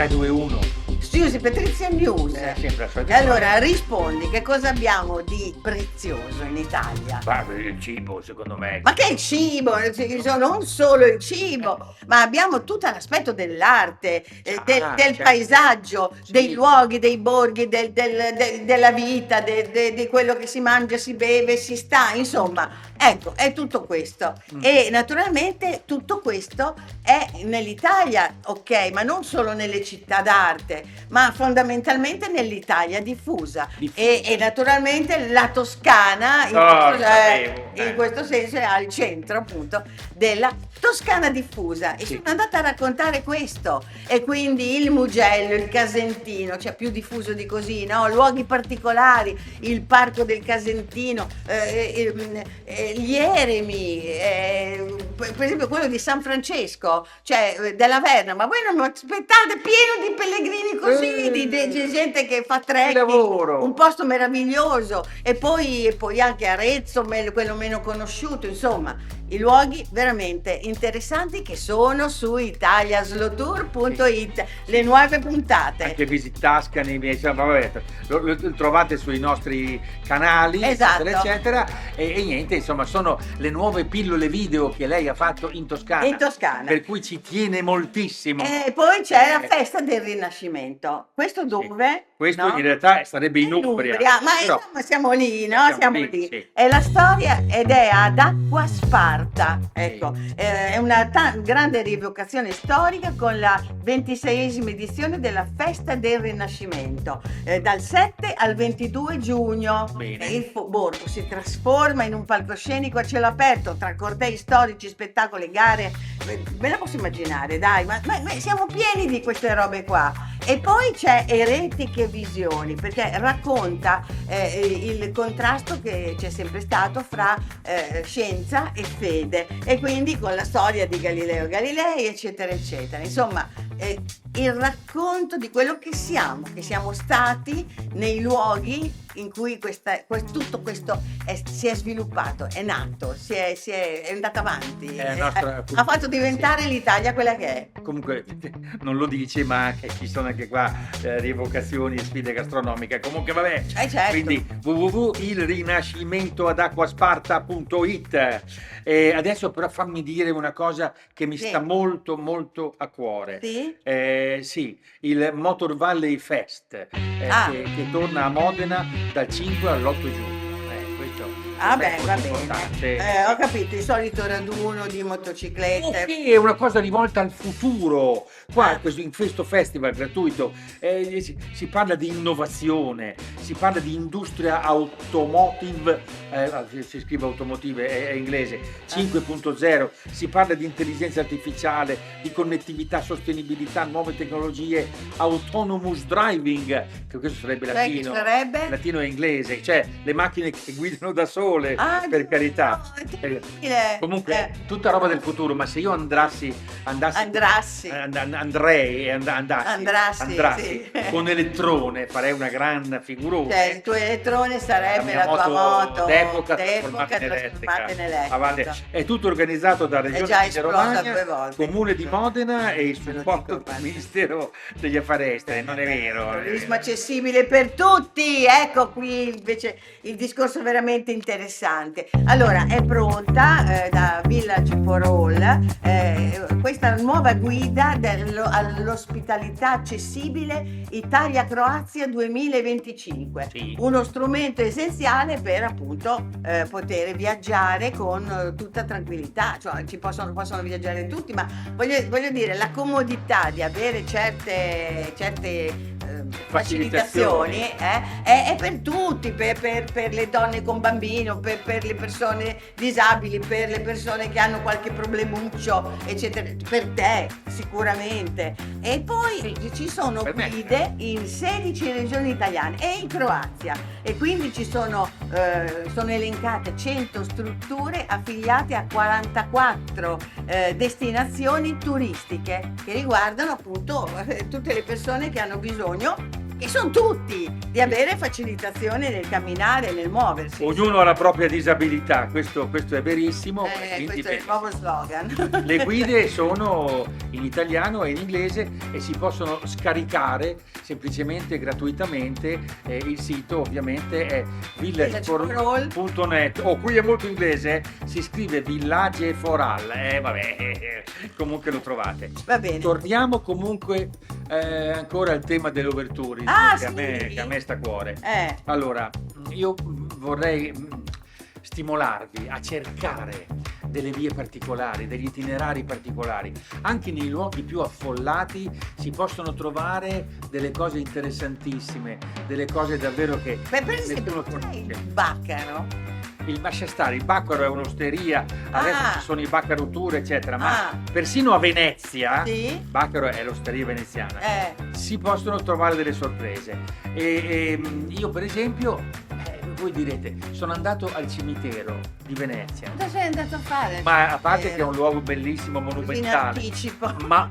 321. Scusi, Patrizia News. Sempre la solita E allora storia. rispondi, che cosa abbiamo di prezioso in Italia? Ma il cibo, secondo me. Ma che cibo? Non solo il cibo, ma abbiamo tutto l'aspetto dell'arte, del certo. paesaggio, Sì. dei luoghi, dei borghi, della vita, di quello che si mangia, si beve, si sta, insomma, ecco, è tutto questo. E naturalmente tutto questo è nell'Italia, ok, ma non solo nelle città d'arte, ma fondamentalmente nell'Italia diffusa. E naturalmente la Toscana in Oh, questo, lo sapevo, in questo senso è al centro appunto della Toscana diffusa, e Sì. sono andata a raccontare questo, e quindi il Mugello, il Casentino, cioè più diffuso di così, no? Luoghi particolari, il Parco del Casentino, gli eremi, per esempio quello di San Francesco, cioè della Verna, ma voi non mi aspettate, pieno di pellegrini così, di gente che fa Che trekking, lavoro! un posto meraviglioso, e poi anche Arezzo, quello meno conosciuto, insomma, i luoghi veramente interessanti che sono su italiaslotour.it, le nuove puntate. Anche Visit Tuscany, insomma, vabbè, lo trovate sui nostri canali, Esatto. eccetera, e niente, insomma, sono le nuove pillole video che lei ha fatto in Toscana. In Toscana. Per cui ci tiene moltissimo. E poi c'è la festa del Rinascimento. Questo dove? Questo no? in realtà sarebbe in Umbria. Ma Però insomma siamo lì, no? Siamo lì. sì. È la storia, ed è ad Acqua Sparta. Ecco, è una grande rievocazione storica con la 26esima edizione della festa del Rinascimento, dal 7 al 22 giugno. Bene. Il borgo si trasforma in un palcoscenico a cielo aperto tra cortei storici, spettacoli, gare. Ve la posso immaginare, dai, ma siamo pieni di queste robe qua. E poi c'è Eretiche Visioni, perché racconta il contrasto che c'è sempre stato fra scienza e fede, e quindi con la storia di Galileo Galilei, eccetera, eccetera. Insomma, il racconto di quello che siamo stati nei luoghi in cui tutto questo si è sviluppato, è nato, è andato avanti, È la nostra ha fatto diventare l'Italia quella che è. Comunque non lo dice, ma anche ci sono anche qua rievocazioni e sfide gastronomiche. Comunque vabbè, Certo. quindi www.ilrinascimentoadacquasparta.it. Adesso però fammi dire una cosa che mi Sì. sta molto molto a cuore. Sì? Sì, il Motor Valley Fest che torna a Modena dal 5 all'8 giugno. Questo Ah è beh, molto va bene. importante. Ho capito, il solito raduno di motociclette. Sì, è una cosa rivolta al futuro. Qua, Ah. in questo festival gratuito, si parla di innovazione, si parla di industria automotive, si scrive automotive, è inglese, 5.0, si parla di intelligenza artificiale, di connettività, sostenibilità, nuove tecnologie, autonomous driving, che questo sarebbe Cioè, che latino, sarebbe? latino e inglese, cioè le macchine che guidano da sole, Ah, per carità. no, è terribile. Comunque tutta roba del futuro, ma se io andassi Andrassi. andassi sì. con elettrone, farei una gran figurone. Cioè, il tuo elettrone sarebbe La la mia tua moto d'epoca trasformata in trasformata in elettrica. Avanti. elettrica. È tutto organizzato da È Regione già Emilia esplosa Romagna, 2 volte. Comune di Modena e il Me lo supporto dico, del Ministero degli Affari Esteri. Non è vero. non è Turismo vero. accessibile per tutti, ecco qui invece il discorso veramente interessante. Allora, è pronta da Village for All questa nuova guida all'ospitalità accessibile Italia-Croazia 2025, Sì. uno strumento essenziale per appunto poter viaggiare con tutta tranquillità, cioè possono viaggiare tutti, ma voglio dire, la comodità di avere certe facilitazioni è per tutti, per le donne con bambino, per le persone disabili, per le persone che hanno qualche problemuccio, eccetera, per te sicuramente. E poi ci sono Per me. guide in 16 regioni italiane e in Croazia, e quindi ci sono elencate 100 strutture affiliate a 44 destinazioni turistiche che riguardano appunto tutte le persone che hanno bisogno, che sono tutti, di avere facilitazione nel camminare e nel muoversi. Ognuno ha la propria disabilità, questo è verissimo. Quindi Questo è il nuovo slogan. le guide sono in italiano e in inglese e si possono scaricare semplicemente gratuitamente. Il sito ovviamente è villageforall.net. Qui è molto inglese, si scrive Village for All. Comunque lo trovate. Va bene. Torniamo comunque ancora al tema dell'overtourism, che a me sta a cuore. Allora, io vorrei stimolarvi a cercare delle vie particolari, degli itinerari particolari. Anche nei luoghi più affollati si possono trovare delle cose interessantissime, delle cose davvero che Per esempio, il Baccaro. Lascia stare, il Baccaro è un'osteria, adesso ci sono i Baccaro Tour eccetera, ma persino a Venezia, Baccaro è l'osteria veneziana, si possono trovare delle sorprese. E io per esempio, voi direte, sono andato al cimitero di Venezia. Cosa sei andato a fare? Ma a parte che è un luogo bellissimo, monumentale. In anticipo. Ma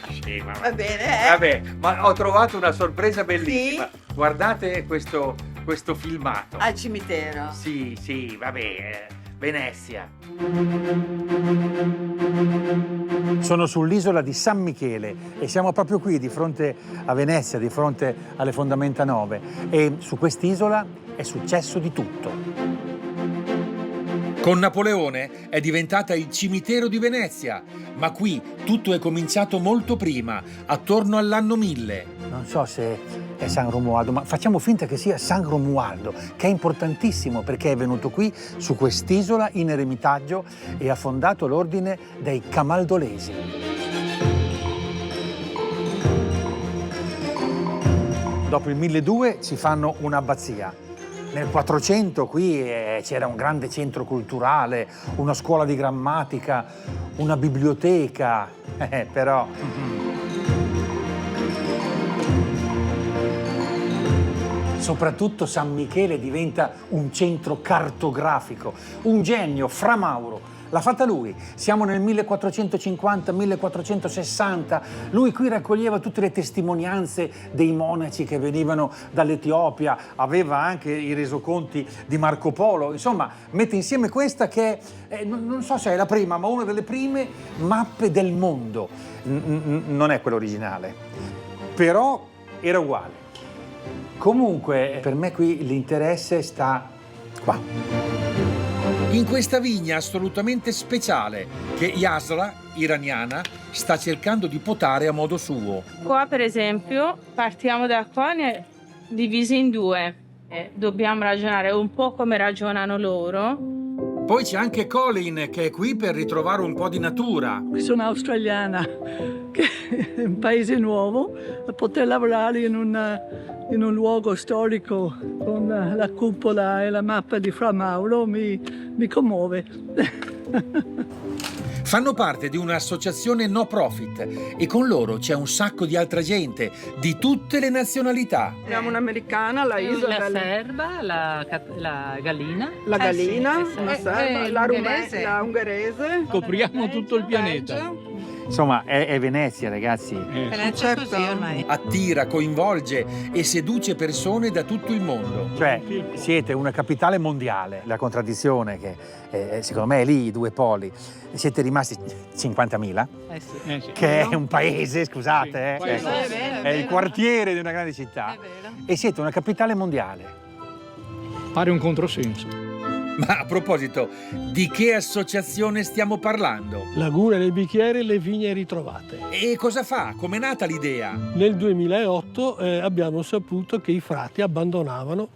scema. Va bene, Vabbè, ma ho trovato una sorpresa bellissima. Guardate questo filmato. Al cimitero. Sì, vabbè, Venezia. Sono sull'isola di San Michele e siamo proprio qui di fronte a Venezia, di fronte alle fondamenta 9, e su quest'isola è successo di tutto. Con Napoleone è diventata il cimitero di Venezia, ma qui tutto è cominciato molto prima, attorno all'anno 1000. Non so se è San Romualdo, ma facciamo finta che sia San Romualdo, che è importantissimo perché è venuto qui su quest'isola in eremitaggio e ha fondato l'ordine dei Camaldolesi. Dopo il 1200 ci fanno un'abbazia. Nel 400 qui c'era un grande centro culturale, una scuola di grammatica, una biblioteca, però... Soprattutto San Michele diventa un centro cartografico, un genio, Fra Mauro. L'ha fatta lui, siamo nel 1450-1460, lui qui raccoglieva tutte le testimonianze dei monaci che venivano dall'Etiopia, aveva anche i resoconti di Marco Polo, insomma mette insieme questa che è, non so se è la prima, ma una delle prime mappe del mondo. Non è quella originale, però era uguale. Comunque per me qui l'interesse sta qua. In questa vigna assolutamente speciale che Yasra, iraniana, sta cercando di potare a modo suo. Qua per esempio partiamo da qua, divisi in due. Dobbiamo ragionare un po' come ragionano loro. Poi c'è anche Colin che è qui per ritrovare un po' di natura. Sono australiana, che è un paese nuovo, poter lavorare in un luogo storico con la cupola e la mappa di Fra Mauro mi commuove. Fanno parte di un'associazione no profit e con loro c'è un sacco di altra gente di tutte le nazionalità. Abbiamo un'americana, la Isabella. La serba, la gallina. La gallina, sì. una serba, la ungherese. Copriamo tutto il pianeta. Insomma, è Venezia, ragazzi. Venezia così ormai. Attira, coinvolge e seduce persone da tutto il mondo. Cioè, siete una capitale mondiale. La contraddizione che secondo me è lì, i due poli. Siete rimasti 50.000, che è un paese, scusate, è il quartiere di una grande città. E siete una capitale mondiale. Pare un controsenso. Ma a proposito, di che associazione stiamo parlando? Laguna del Bicchiere e le vigne ritrovate. E cosa fa? Com'è nata l'idea? Nel 2008 abbiamo saputo che i frati abbandonavano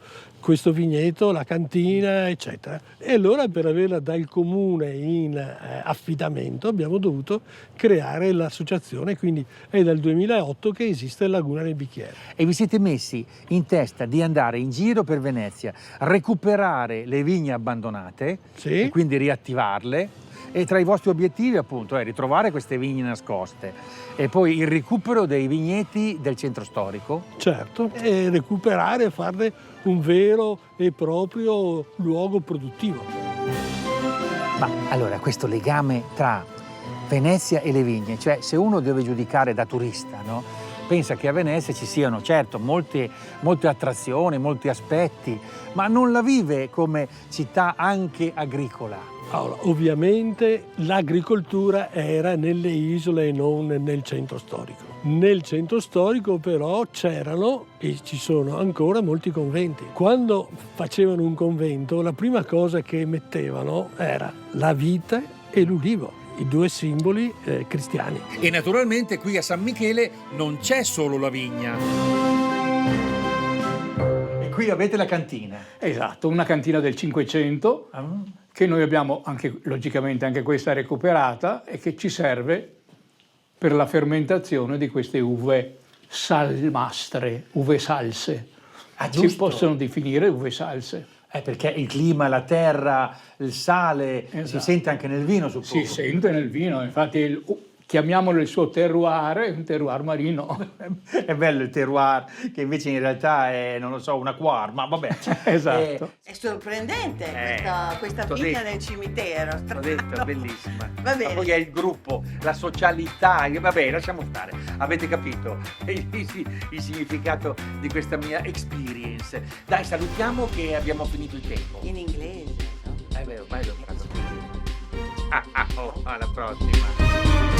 questo vigneto, la cantina, eccetera. E allora per averla dal comune in affidamento abbiamo dovuto creare l'associazione, quindi è dal 2008 che esiste Laguna del Bicchiere. E vi siete messi in testa di andare in giro per Venezia, recuperare le vigne abbandonate, e quindi riattivarle, e tra i vostri obiettivi appunto è ritrovare queste vigne nascoste e poi il recupero dei vigneti del centro storico. Certo, e recuperare e farne un vero e proprio luogo produttivo. Ma allora questo legame tra Venezia e le vigne, cioè se uno deve giudicare da turista, no? pensa che a Venezia ci siano certo molte attrazioni, molti aspetti, ma non la vive come città anche agricola. Allora, ovviamente l'agricoltura era nelle isole e non nel centro storico. Nel centro storico però c'erano e ci sono ancora molti conventi. Quando facevano un convento, la prima cosa che mettevano era la vite e l'ulivo, i due simboli cristiani. E naturalmente qui a San Michele non c'è solo la vigna. E qui avete la cantina. Esatto, una cantina del 500 che noi abbiamo logicamente anche questa recuperata e che ci serve per la fermentazione di queste uve salmastre, uve salse. Si possono definire uve salse. Perché il clima, la terra, il sale, si sente anche nel vino, suppongo. Si sente nel vino, infatti chiamiamolo il suo terroir, è un terroir marino. È bello il terroir, che invece in realtà è, non lo so, un acquar, ma vabbè. Esatto. È sorprendente questa vigna del cimitero. L'ho detto, è bellissima. Va bene. Ma poi è il gruppo, la socialità, vabbè, lasciamo stare. Avete capito il significato di questa mia experience. Dai, salutiamo che abbiamo finito il tempo. In inglese. No? Beh, ormai l'ho fatto. Alla prossima.